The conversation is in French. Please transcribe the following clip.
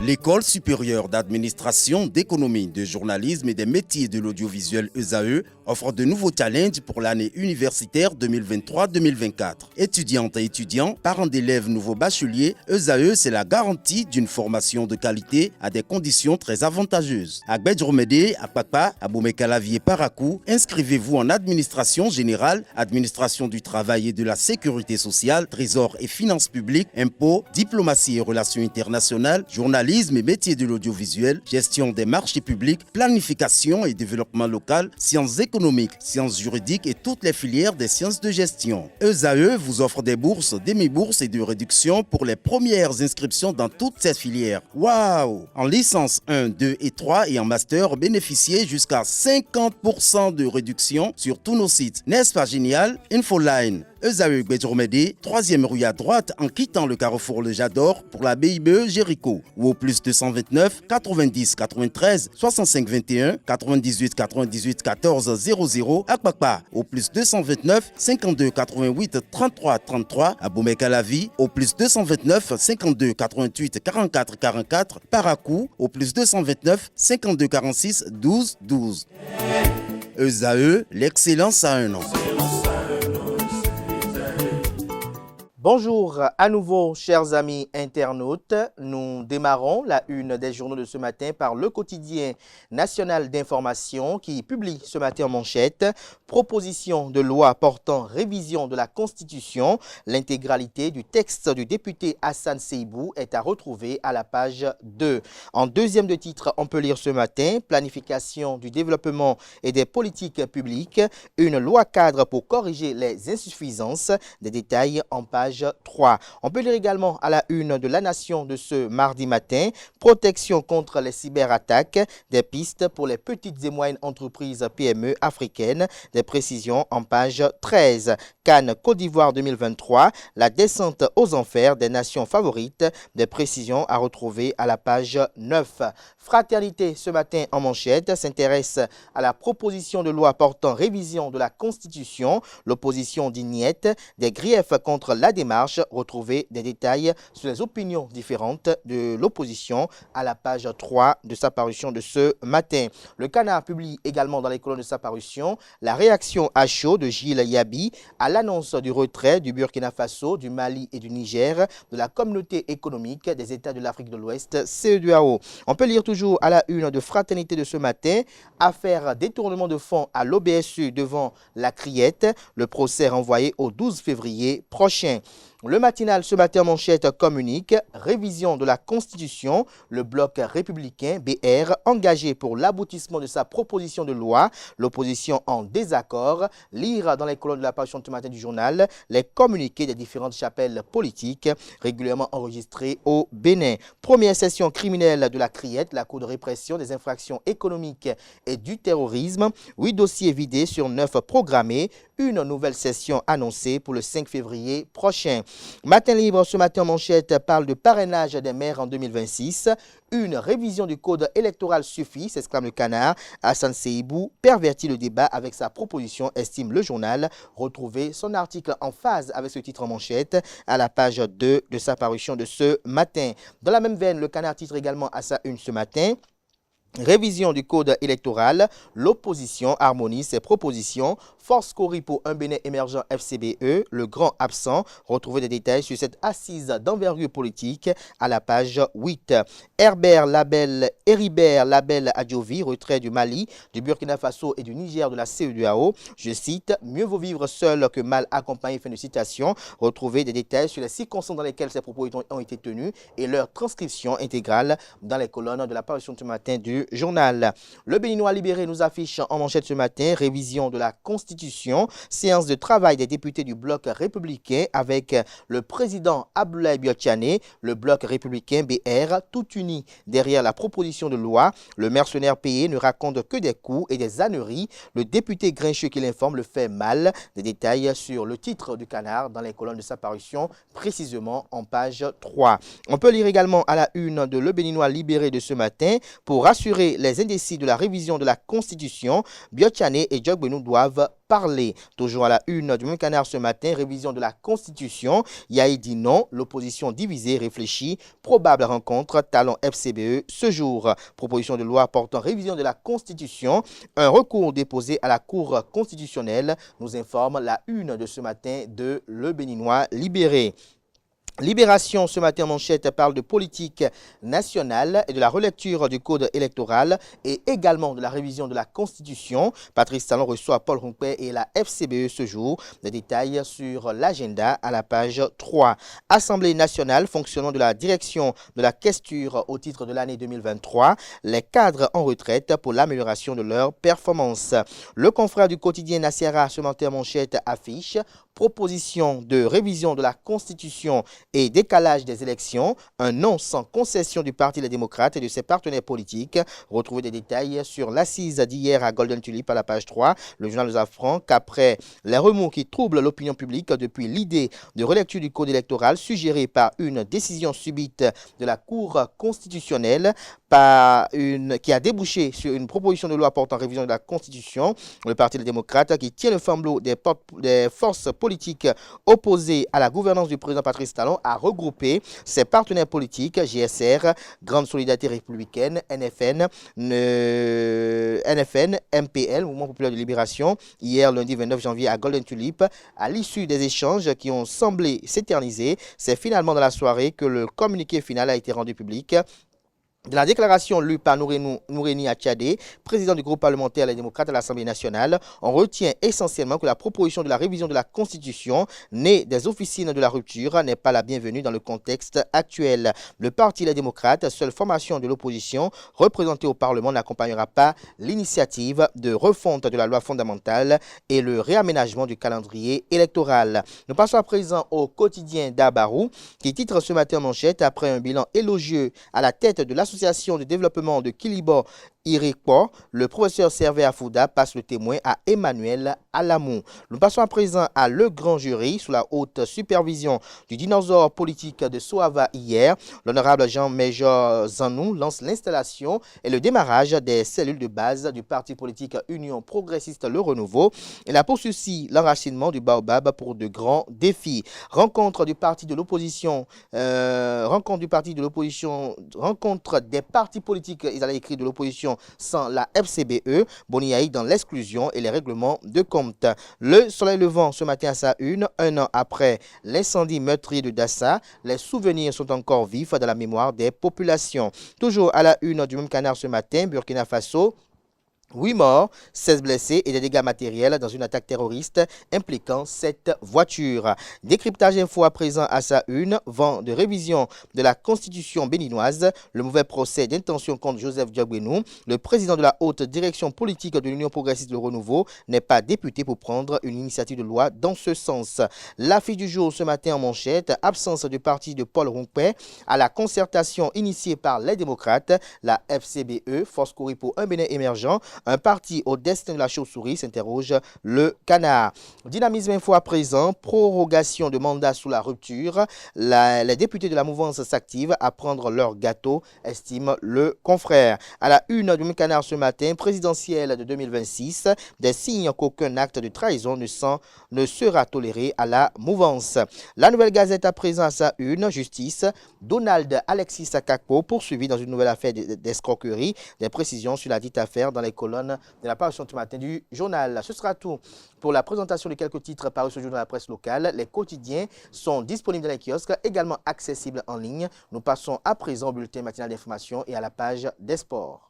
L'École supérieure d'administration, d'économie, de journalisme et des métiers de l'audiovisuel ESAE offre de nouveaux challenges pour l'année universitaire 2023-2024. Étudiantes et étudiants, parents d'élèves nouveaux bacheliers, ESAE, c'est la garantie d'une formation de qualité à des conditions très avantageuses. À Gbedjromede, à Papa, à Boumekalavi et Parakou, inscrivez-vous en administration générale, administration du travail et de la sécurité sociale, trésor et finances publiques, impôts, diplomatie et relations internationales, journalisme et métiers de l'audiovisuel, gestion des marchés publics, planification et développement local, sciences économiques, sciences juridiques et toutes les filières des sciences de gestion. ESAE vous offre des bourses, demi-bourses et de réductions pour les premières inscriptions dans toutes ces filières. Waouh! En licence 1, 2 et 3 et en master, bénéficiez jusqu'à 50% de réduction sur tous nos sites. N'est-ce pas génial? Infoline. ESAE Gbedjromede, 3e rue à droite en quittant le carrefour Le Jador pour la BIBE Jéricho ou au plus 229 90 93 65 21 98 98 14 00 à Kpakpa au plus 229 52 88 33 33 à Boumekalavi au plus 229 52 88 44 44 Parakou au plus 229 52 46 12 12. ESAE, l'excellence à un an. Bonjour à nouveau, chers amis internautes. Nous démarrons la une des journaux de ce matin par le quotidien national d'information qui publie ce matin en manchette « Proposition de loi portant révision de la Constitution ». L'intégralité du texte du député Hassan Seibou est à retrouver à la page 2. En deuxième de titre, on peut lire ce matin « Planification du développement et des politiques publiques, une loi cadre pour corriger les insuffisances ». Des détails en page 3. On peut lire également à la une de La Nation de ce mardi matin, protection contre les cyberattaques, des pistes pour les petites et moyennes entreprises PME africaines, des précisions en page 13. Cannes Côte d'Ivoire 2023, la descente aux enfers des nations favorites, des précisions à retrouver à la page 9. Fraternité ce matin en manchette s'intéresse à la proposition de loi portant révision de la Constitution. L'opposition dit niet, des griefs contre la démarche. Retrouvez des détails sur les opinions différentes de l'opposition à la page 3 de sa parution de ce matin. Le Canard publie également dans les colonnes de sa parution la réaction à chaud de Gilles Yabi à l'annonce du retrait du Burkina Faso, du Mali et du Niger de la communauté économique des États de l'Afrique de l'Ouest, CEDEAO. On peut lire toujours à la une de Fraternité de ce matin, affaire détournement de fonds à l'OBSU devant la Criette, le procès renvoyé au 12 février prochain. Le matinal ce matin manchette communique, révision de la Constitution, le bloc républicain BR engagé pour l'aboutissement de sa proposition de loi, l'opposition en désaccord, lire dans les colonnes de la parution ce matin du journal les communiqués des différentes chapelles politiques régulièrement enregistrées au Bénin. Première session criminelle de la Criette, la Cour de répression des infractions économiques et du terrorisme, 8 dossiers vidés sur 9 programmés, une nouvelle session annoncée pour le 5 février prochain. Matin libre ce matin en manchette parle de parrainage des maires en 2026. Une révision du code électoral suffit, s'exclame le Canard. Hassan Seibou pervertit le débat avec sa proposition, estime le journal. Retrouvez son article en phase avec ce titre en manchette à la page 2 de sa parution de ce matin. Dans la même veine, le Canard titre également à sa une ce matin. Révision du code électoral, l'opposition harmonise ses propositions, force Cori pour un Bénin émergent FCBE, le grand absent. Retrouvez des détails sur cette assise d'envergure politique à la page 8. Heribert Label Adjovi, retrait du Mali, du Burkina Faso et du Niger de la CEDEAO. Je cite, mieux vaut vivre seul que mal accompagné, fin de citation. Retrouvez des détails sur les circonstances dans lesquelles ces propos ont été tenus et leur transcription intégrale dans les colonnes de la parution ce matin du journal. Le Béninois libéré nous affiche en manchette ce matin, révision de la Constitution, séance de travail des députés du bloc républicain avec le président Abdoulaye Biotchane, le bloc républicain BR, tout uni derrière la proposition de loi. Le mercenaire payé ne raconte que des coups et des âneries. Le député grincheux qui l'informe le fait mal. Des détails sur le titre du Canard dans les colonnes de sa parution, précisément en page 3. On peut lire également à la une de Le Béninois libéré de ce matin, pour rassurer rassurer les indécis de la révision de la Constitution, Biotchane et Djogbenou doivent parler. Toujours à la une du même canard ce matin, révision de la Constitution. Yahi dit non, l'opposition divisée réfléchit. Probable rencontre Talon FCBE ce jour. Proposition de loi portant révision de la Constitution. Un recours déposé à la Cour constitutionnelle, nous informe la une de ce matin de Le Béninois libéré. Libération, ce matin en manchette, parle de politique nationale et de la relecture du code électoral et également de la révision de la Constitution. Patrice Talon reçoit Paul Rompé et la FCBE ce jour. Des détails sur l'agenda à la page 3. Assemblée nationale, fonctionnement de la direction de la questure au titre de l'année 2023. Les cadres en retraite pour l'amélioration de leur performance. Le confrère du quotidien Nassera, ce matin en manchette, affiche proposition de révision de la Constitution et décalage des élections, un non sans concession du Parti Les Démocrates et de ses partenaires politiques. Retrouvez des détails sur l'assise d'hier à Golden Tulip à la page 3. Le journal nous apprend qu'après les remous qui troublent l'opinion publique depuis l'idée de relecture du code électoral suggérée par une décision subite de la Cour constitutionnelle, qui a débouché sur une proposition de loi portant révision de la Constitution, le Parti Les Démocrates qui tient le flambeau des forces politiques opposées à la gouvernance du président Patrice Talon a regroupé ses partenaires politiques GSR, Grande Solidarité Républicaine, NFN, MPL, Mouvement Populaire de Libération, hier lundi 29 janvier à Golden Tulip. À l'issue des échanges qui ont semblé s'éterniser, c'est finalement dans la soirée que le communiqué final a été rendu public. De la déclaration lue par Noureni Atchadé, président du groupe parlementaire Les Démocrates à l'Assemblée nationale, on retient essentiellement que la proposition de la révision de la Constitution, née des officines de la rupture, n'est pas la bienvenue dans le contexte actuel. Le Parti Les Démocrates, seule formation de l'opposition représentée au Parlement, n'accompagnera pas l'initiative de refonte de la loi fondamentale et le réaménagement du calendrier électoral. Nous passons à présent au quotidien d'Abarou, qui titre ce matin en manchette après un bilan élogieux à la tête de l'association de développement de Kilibo Iréquois, le professeur Servé Afouda passe le témoin à Emmanuel Alamou. Nous passons à présent à le grand jury sous la haute supervision du dinosaure politique de Soava hier. L'honorable Jean-Major Zanou lance l'installation et le démarrage des cellules de base du parti politique Union Progressiste Le Renouveau. Il a pour souci l'enracinement du baobab pour de grands défis. Rencontre des partis politiques, ils allaient écrire de l'opposition sans la FCBE, Boniaï dans l'exclusion et les règlements de compte. Le soleil levant ce matin à sa une, un an après l'incendie meurtrier de Dassa, les souvenirs sont encore vifs dans la mémoire des populations. Toujours à la une du même canard ce matin, Burkina Faso, 8 morts, 16 blessés et des dégâts matériels dans une attaque terroriste impliquant 7 voitures. Décryptage info à présent à sa une, vent de révision de la Constitution béninoise, le mauvais procès d'intention contre Joseph Djogbenou. Le président de la haute direction politique de l'Union Progressiste Le Renouveau n'est pas député pour prendre une initiative de loi dans ce sens. L'affiche du jour ce matin en manchette, absence du parti de Paul Rompé à la concertation initiée par les démocrates, la FCBE, Force Courir pour un Bénin émergent. Un parti au destin de la chauve-souris, s'interroge le canard. Dynamisme info à présent, prorogation de mandat sous la rupture. Les députés de la mouvance s'activent à prendre leur gâteau, estime le confrère. À la une du canard ce matin, présidentielle de 2026, des signes qu'aucun acte de trahison ne sera toléré à la mouvance. La Nouvelle Gazette à présent à sa une, justice, Donald Alexis Sakako poursuivi dans une nouvelle affaire d'escroquerie. Des précisions sur la dite affaire dans les colonnes de la parution ce matin du journal. Ce sera tout pour la présentation de quelques titres parus ce jour dans la presse locale. Les quotidiens sont disponibles dans les kiosques, également accessibles en ligne. Nous passons à présent au bulletin matinal d'information et à la page des sports.